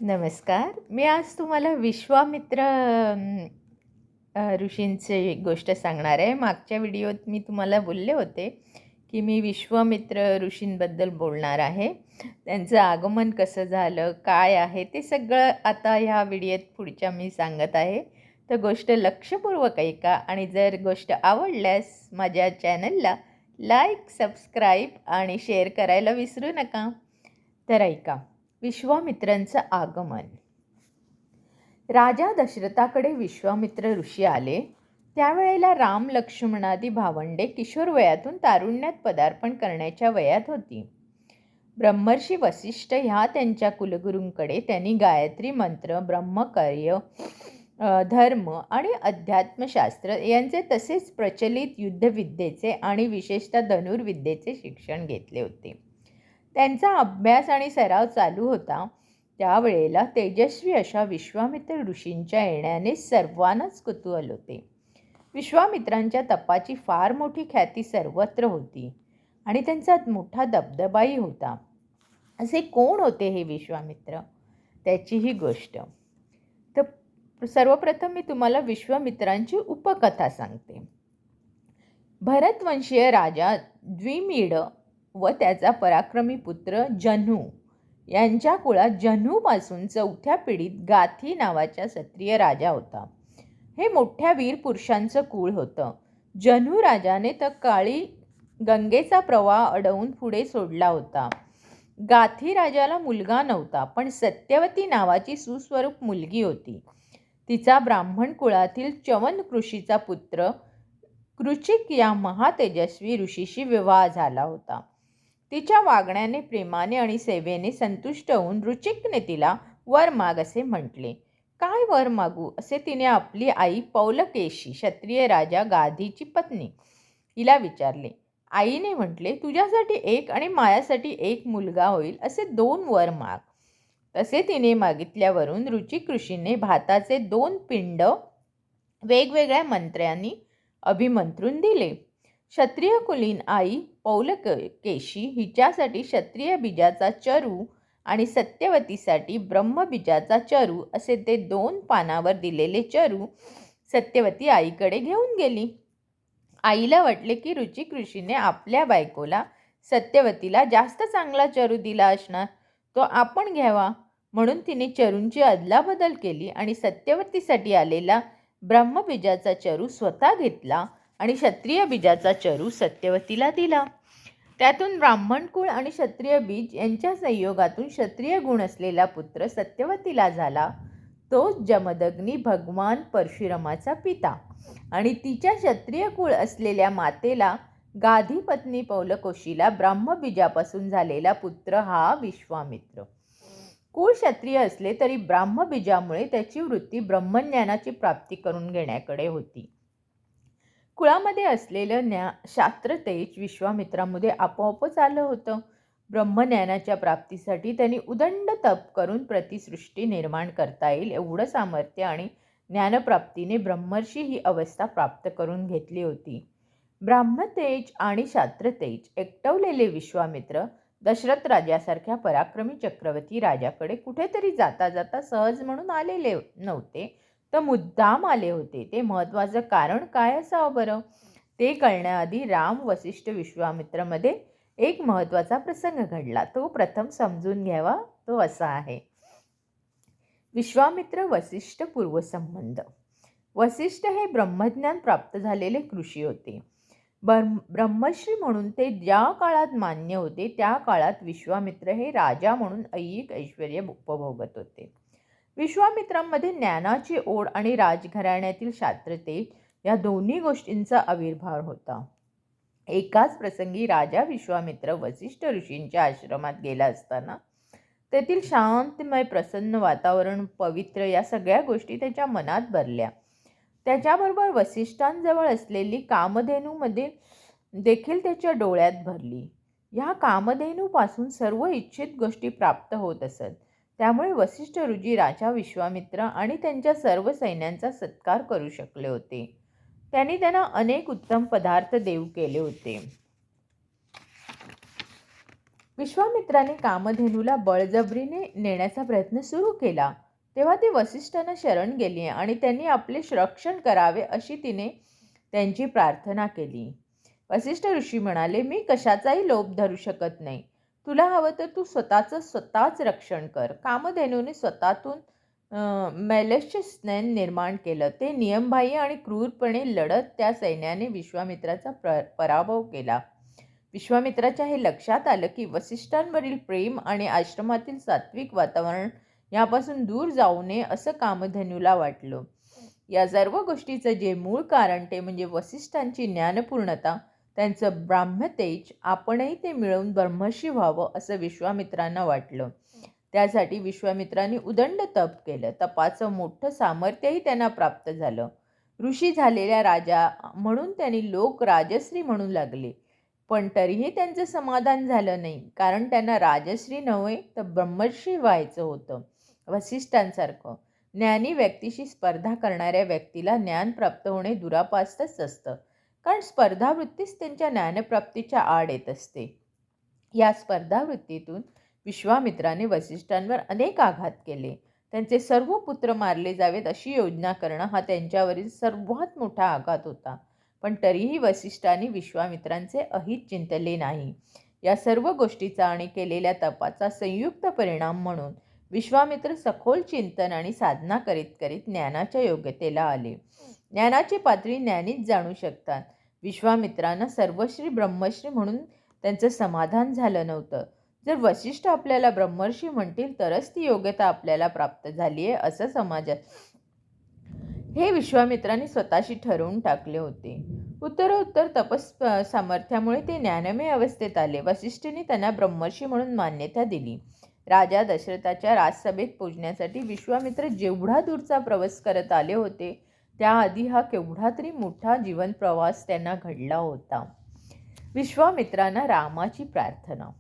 नमस्कार. मी आज तुम्हाला विश्वामित्र ऋषींची गोष्ट सांगणार आहे. मागच्या व्हिडिओत मी तुम्हाला बोलले होते, की मी विश्वामित्र ऋषींबद्दल बोलणार आहे. त्यांचं आगमन कसं झालं, काय आहे, ते सगळं आता ह्या व्हिडिओत पुढच्या मी सांगत आहे. तर गोष्ट लक्षपूर्वक ऐका आणि जर गोष्ट आवडल्यास माझ्या चॅनलला लाईक, सबस्क्राईब आणि शेअर करायला विसरू नका. तर ऐका. विश्वामित्रांचं आगमन. राजा दशरथाकडे विश्वामित्र ऋषी आले. त्यावेळेला राम लक्ष्मणादी भावंडे किशोर वयातून तारुण्यात पदार्पण करण्याच्या वयात होती. ब्रह्मर्षी वसिष्ठ ह्या त्यांच्या कुलगुरूंकडे त्यांनी गायत्री मंत्र, ब्रह्मकार्य, धर्म आणि अध्यात्मशास्त्र यांचे तसेच प्रचलित युद्धविद्येचे आणि विशेषतः धनुर्विद्येचे शिक्षण घेतले होते. त्यांचा अभ्यास आणि सराव चालू होता. त्यावेळेला तेजस्वी अशा विश्वामित्र ऋषींच्या येण्याने सर्वांनाच कुतूहल होते. विश्वामित्रांच्या तपाची फार मोठी ख्याती सर्वत्र होती आणि त्यांचा मोठा दबदबाही होता. असे कोण होते हे विश्वामित्र, त्याची ही गोष्ट. तर सर्वप्रथम मी तुम्हाला विश्वामित्रांची उपकथा सांगते. भरतवंशीय राजा द्विमीड व त्याचा पराक्रमी पुत्र जन्हू यांच्या कुळात जन्हूपासून चौथ्या पिढीत गाथी नावाचा क्षत्रिय राजा होता. हे मोठ्या वीर पुरुषांचं कुळ होतं. जन्हू राजाने तर काळी गंगेचा प्रवाह अडवून पुढे सोडला होता. गाथी राजाला मुलगा नव्हता, पण सत्यवती नावाची सुस्वरूप मुलगी होती. तिचा ब्राह्मण कुळातील च्यवन ऋषीचा पुत्र कृचिक या महातेजस्वी ऋषीशी विवाह झाला होता. तिच्या वागण्याने, प्रेमाने आणि सेवेने संतुष्ट होऊन ऋचिकने तिला वर माग असे म्हटले. काय वर मागू असे तिने आपली आई पौलकेशी, क्षत्रिय राजा गाधीची पत्नी, हिला विचारले. आईने म्हटले, तुझ्यासाठी एक आणि माझ्यासाठी एक मुलगा होईल असे 2 वर माग. तसे तिने मागितल्यावरून ऋचिक ऋषीने भाताचे 2 पिंड वेगवेगळ्या मंत्र्यांनी अभिमंत्रून दिले. क्षत्रिय कुलीन आई पौलकेशी हिच्यासाठी क्षत्रिय बीजाचा चरू आणि सत्यवतीसाठी ब्रह्मबीजाचा चरू असे ते 2 पानावर दिलेले चरू सत्यवती आईकडे घेऊन गेली. आईला वाटले की ऋचिक ऋषीने आपल्या बायकोला सत्यवतीला जास्त चांगला चरू दिला असणार, तो आपण घ्यावा. म्हणून तिने चरूंची अदलाबदल केली आणि सत्यवतीसाठी आलेला ब्रह्मबीजाचा चरू स्वतः घेतला आणि क्षत्रिय बीजाचा चरू सत्यवतीला दिला. त्यातून ब्राह्मण कुळ आणि क्षत्रिय बीज यांच्या संयोगातून क्षत्रिय गुण असलेला पुत्र सत्यवतीला झाला. तोच जमदग्नी भगवान परशुरामाचा पिता आणि तिच्या क्षत्रिय कुळ असलेल्या मातेला गाधी पत्नी पौलकोशीला ब्राह्मबीजापासून झालेला पुत्र हा विश्वामित्र. कुळ क्षत्रिय असले तरी ब्राह्मबीजामुळे त्याची वृत्ती ब्रह्मज्ञानाची प्राप्ती करून घेण्याकडे होती. कुळामध्ये असलेलं शास्त्रतेज विश्वामित्रामध्ये आपोआपच आलं होतं. ब्रह्मज्ञानाच्या प्राप्तीसाठी त्यांनी उदंड तप करून प्रतिसृष्टी निर्माण करता येईल एवढं सामर्थ्य आणि ज्ञानप्राप्तीने ब्रह्मर्षी ही अवस्था प्राप्त करून घेतली होती. ब्राह्मतेज आणि शास्त्रतेज एकटवलेले विश्वामित्र दशरथ राजासारख्या पराक्रमी चक्रवर्ती राजाकडे कुठेतरी जाता जाता सहज म्हणून आलेले नव्हते, तर मुद्दाम आले होते. ते महत्त्वाचं कारण काय असावं बरं? ते कळण्याआधी राम वसिष्ठ विश्वामित्रमध्ये एक महत्त्वाचा प्रसंग घडला. तो प्रथम समजून घ्यावा. तो असा आहे. विश्वामित्र वसिष्ठ पूर्वसंबंध. वसिष्ठ हे ब्रह्मज्ञान प्राप्त झालेले ऋषी होते. ब्रह्मश्री म्हणून ते ज्या काळात मान्य होते त्या काळात विश्वामित्र हे राजा म्हणून ऐहिक ऐश्वर्य उपभोगत होते. विश्वामित्रांमध्ये ज्ञानाची ओढ आणि राजघराण्यातील शास्त्रतेज या दोन्ही गोष्टींचा आविर्भाव होता. एकाच प्रसंगी राजा विश्वामित्र वसिष्ठ ऋषींच्या आश्रमात गेला असताना तेथील शांतमय प्रसन्न वातावरण, पवित्र या सगळ्या गोष्टी त्याच्या मनात भरल्या. त्याच्याबरोबर वसिष्ठांजवळ असलेली कामधेनूमध्ये देखील त्याच्या डोळ्यात भरली. या कामधेनूपासून सर्व इच्छित गोष्टी प्राप्त होत असत. त्यामुळे वसिष्ठ ऋषी राजा विश्वामित्र आणि त्यांच्या सर्व सैन्यांचा सत्कार करू शकले होते. त्यांनी त्यांना अनेक उत्तम पदार्थ देऊ केले होते. विश्वामित्राने कामधेनूला बळजबरीने नेण्याचा प्रयत्न सुरू केला तेव्हा ती वसिष्ठांना शरण गेली आणि त्यांनी आपले रक्षण करावे अशी तिने त्यांची प्रार्थना केली. वसिष्ठ ऋषी म्हणाले, मी कशाचाही लोभ धरू शकत नाही. तुला हवं तर तू स्वतःच रक्षण कर. कामधेनूने स्वतःतून मैलस्य स्नेन निर्माण केलं. ते नियमबाह्य आणि क्रूरपणे लढत त्या सैन्याने विश्वामित्राचा पराभव केला. विश्वामित्राच्या हे लक्षात आलं की वसिष्ठांवरील प्रेम आणि आश्रमातील सात्विक वातावरण यापासून दूर जाऊ नये असं कामधेनूला वाटलं. या सर्व गोष्टीचं जे मूळ कारण ते म्हणजे वसिष्ठांची ज्ञानपूर्णता, त्यांचं ब्राह्मतेज. आपणही ते मिळवून ब्रह्मर्षी व्हावं असं विश्वामित्रांना वाटलं. त्यासाठी विश्वामित्रांनी उदंड तप केलं. तपाचं मोठं सामर्थ्यही त्यांना प्राप्त झालं. ऋषी झालेल्या राजा म्हणून त्यांनी लोक राजश्री म्हणू लागले. पण तरीही त्यांचं समाधान झालं नाही, कारण त्यांना राजश्री नव्हे तर ब्रह्मर्षी व्हायचं होतं. वसिष्ठांसारखं ज्ञानी व्यक्तीशी स्पर्धा करणाऱ्या व्यक्तीला ज्ञान प्राप्त होणे दुरापास्तच असतं, कारण स्पर्धावृत्तीच त्यांच्या ज्ञानप्राप्तीच्या आड येत असते. या स्पर्धावृत्तीतून विश्वामित्राने वसिष्ठांवर अनेक आघात केले. त्यांचे सर्व पुत्र मारले जावेत अशी योजना करणं हा त्यांच्यावरील सर्वात मोठा आघात होता. पण तरीही वसिष्ठांनी विश्वामित्रांचे अहित चिंतले नाही. या सर्व गोष्टीचा आणि केलेल्या तपाचा संयुक्त परिणाम म्हणून विश्वामित्र सखोल चिंतन आणि साधना करीत करीत ज्ञानाच्या योग्यतेला आले. ज्ञानाची पातळी ज्ञानीच जाणू शकतात. विश्वामित्रांना सर्वश्री ब्रह्मश्री म्हणून त्यांचं समाधान झालं नव्हतं. जर वसिष्ठ आपल्याला ब्रह्मर्षी म्हणतील तरच ती योग्यता आपल्याला प्राप्त झाली आहे असं समाजात हे विश्वामित्रांनी स्वतःशी ठरवून टाकले होते. उत्तरोत्तर सामर्थ्यामुळे ते ज्ञानमय अवस्थेत आले. वसिष्ठांनी त्यांना ब्रह्मर्षी म्हणून मान्यता दिली. राजा दशरथाच्या राजसभेत पोचण्यासाठी विश्वामित्र जेवढा दूरचा प्रवास करत आले होते त्याआधी हा केवढा तरी मोठा जीवन प्रवास त्यांना घडला होता. विश्वामित्रांना रामाची प्रार्थना.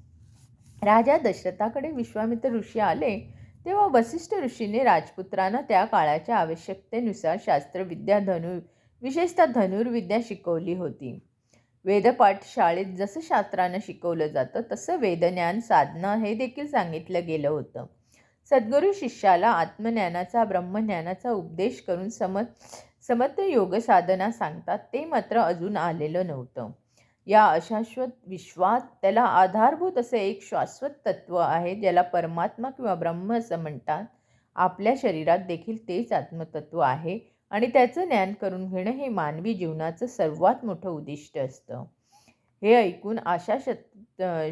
राजा दशरथाकडे विश्वामित्र ऋषी आले तेव्हा वसिष्ठ ऋषीने राजपुत्रांना त्या काळाच्या आवश्यकतेनुसार शास्त्रविद्या विशेषतः धनुर्विद्या शिकवली होती. वेदपाठ शाळेत जसं शास्त्रांना शिकवलं जातं तसं वेदज्ञान साधना हे देखील सांगितलं गेलं होतं. सद्गुरू शिष्याला आत्मज्ञानाचा ब्रह्मज्ञानाचा उपदेश करून समर्थ योग साधना सांगतात ते मात्र अजून आलेलं नव्हतं. या अशाश्वत विश्वात त्याला आधारभूत असे एक शाश्वत तत्व आहे ज्याला परमात्मा किंवा ब्रह्म असं म्हणतात. आपल्या शरीरात देखील तेच आत्मतत्व आहे आणि त्याचं ज्ञान करून घेणं हे मानवी जीवनाचं सर्वात मोठं उद्दिष्ट असतं. हे ऐकून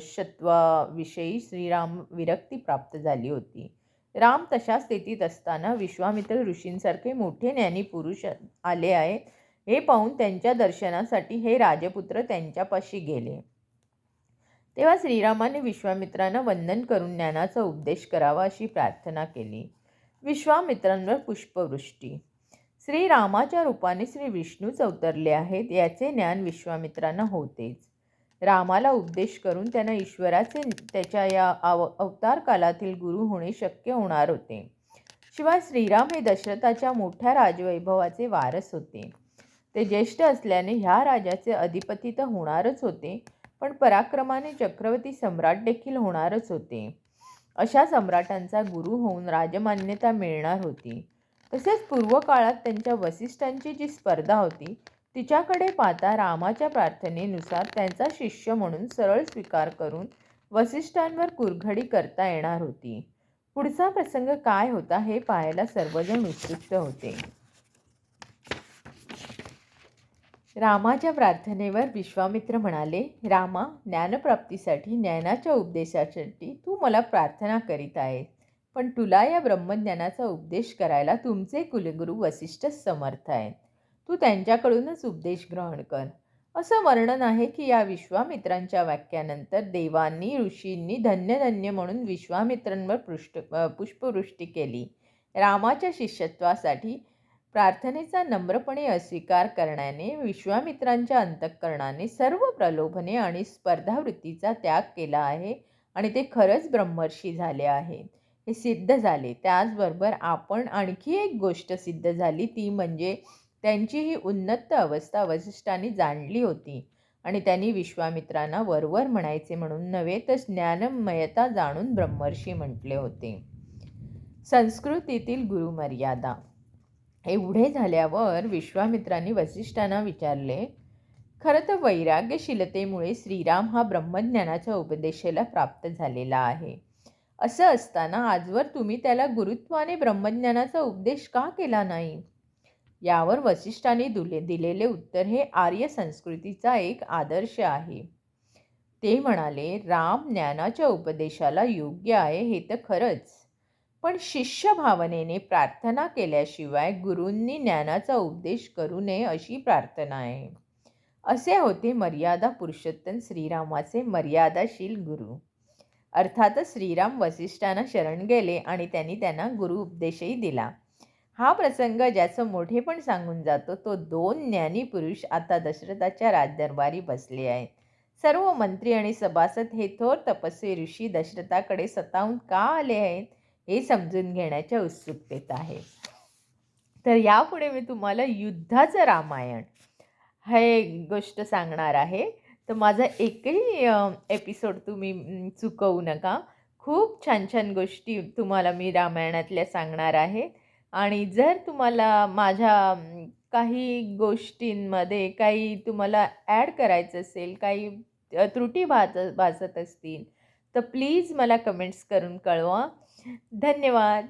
शत्वाविषयी श्रीराम विरक्ती प्राप्त झाली होती. राम तशा स्थितीत असताना विश्वामित्र ऋषींसारखे मोठे ज्ञानी पुरुष आले आहेत हे पाहून त्यांच्या दर्शनासाठी हे राजपुत्र त्यांच्यापाशी गेले. तेव्हा श्रीरामाने विश्वामित्रांना वंदन करून ज्ञानाचा उपदेश करावा अशी प्रार्थना केली. विश्वामित्रांवर पुष्पवृष्टी. श्रीरामाच्या रूपाने श्री विष्णूच अवतरले आहेत याचे ज्ञान विश्वामित्रांना होतेच. रामाला उपदेश करून त्यांना ईश्वराचे त्याच्या या अवतार कालातील गुरु होणे शक्य होणार होते. शिवाय श्रीराम हे दशरथाच्या मोठ्या राजवैभवाचे वारस होते. ते ज्येष्ठ असल्याने ह्या राजाचे अधिपती तर होणारच होते, पण पराक्रमाने चक्रवर्ती सम्राट देखील होणारच होते. अशा सम्राटांचा गुरु होऊन राजमान्यता मिळणार होती. तसेच पूर्वकाळात त्यांच्या वसिष्ठांची जी स्पर्धा होती तिच्याकडे पाहता रामाच्या प्रार्थनेनुसार त्यांचा शिष्य म्हणून सरळ स्वीकार करून वसिष्ठांवर कुरघडी करता येणार होती. पुढचा प्रसंग काय होता हे पाहायला सर्वजण उत्सुक होते. रामाच्या प्रार्थनेवर विश्वामित्र म्हणाले, रामा, ज्ञानप्राप्तीसाठी ज्ञानाच्या उपदेशासाठी तू मला प्रार्थना करीत आहेस, पण तुला या ब्रह्मज्ञानाचा उपदेश करायला तुमचे कुलगुरू वसिष्ठच समर्थ आहेत. तू त्यांच्याकडूनच उपदेश ग्रहण कर. असं वर्णन आहे की या विश्वामित्रांच्या वाक्यानंतर देवांनी ऋषींनी धन्य धन्य म्हणून विश्वामित्रांवर पुष्पवृष्टी केली. रामाच्या शिष्यत्वासाठी प्रार्थनेचा नम्रपणे अस्वीकार करण्याने विश्वामित्रांच्या अंतःकरणाने सर्व प्रलोभने आणि स्पर्धावृत्तीचा त्याग केला आहे आणि ते खरंच ब्रह्मर्षी झाले आहेत हे सिद्ध झाले. त्याचबरोबर आपण आणखी एक गोष्ट सिद्ध झाली ती म्हणजे त्यांची ही उन्नत अवस्था वसिष्ठांनी जाणली होती आणि त्यांनी विश्वामित्रांना वरवर म्हणायचे म्हणून नव्हे तर ज्ञानमयता जाणून ब्रह्मर्षी म्हटले होते. संस्कृतीतील गुरुमर्यादा. एवढे झाल्यावर विश्वामित्रांनी वसिष्ठांना विचारले, खरं तर वैराग्यशीलतेमुळे श्रीराम हा ब्रह्मज्ञानाच्या उपदेशाला प्राप्त झालेला आहे. असं असताना आजवर तुम्ही त्याला गुरुत्वाने ब्रह्मज्ञानाचा उपदेश का केला नाही? यावर वसिष्ठांनी दिलेले उत्तर हे आर्य संस्कृतीचा एक आदर्श आहे. ते म्हणाले, राम ज्ञानाच्या उपदेशाला योग्य आहे हे तर खरंच, पण शिष्य भावनेने प्रार्थना केल्याशिवाय गुरूंनी ज्ञानाचा उपदेश करू नये अशी प्रार्थना आहे. असे होते मर्यादा पुरुषोत्तम श्रीरामाचे मर्यादाशील गुरु. अर्थातच श्रीराम वसिष्ठांना शरण गेले आणि त्यांना गुरु उपदेशही दिला. हा प्रसंग ज्याचं मोठेपण सांगून जातो तो 2 ज्ञानी पुरुष आता दशरथाच्या राजदरबारी बसले आहेत. सर्व मंत्री आणि सभासद हे थोर तपस्वी ऋषी दशरथाकडे स्वतःहून का आले आहेत हे समजून घेण्याच्या उत्सुकतेत आहे. तर यापुढे मी तुम्हाला युद्धाचं रामायण हे गोष्ट सांगणार आहे. तर माझा एकही एपिसोड तुम्ही चुकवू नका. खूप छान छान गोष्टी तुम्हाला मी रामायणातल्या सांगणार आहे. आणि जर तुम्हाला माझ्या काही गोष्टींमध्ये काही तुम्हाला ॲड करायचं असेल, काही त्रुटी भासत असतील तर प्लीज मला कमेंट्स करून कळवा. धन्यवाद.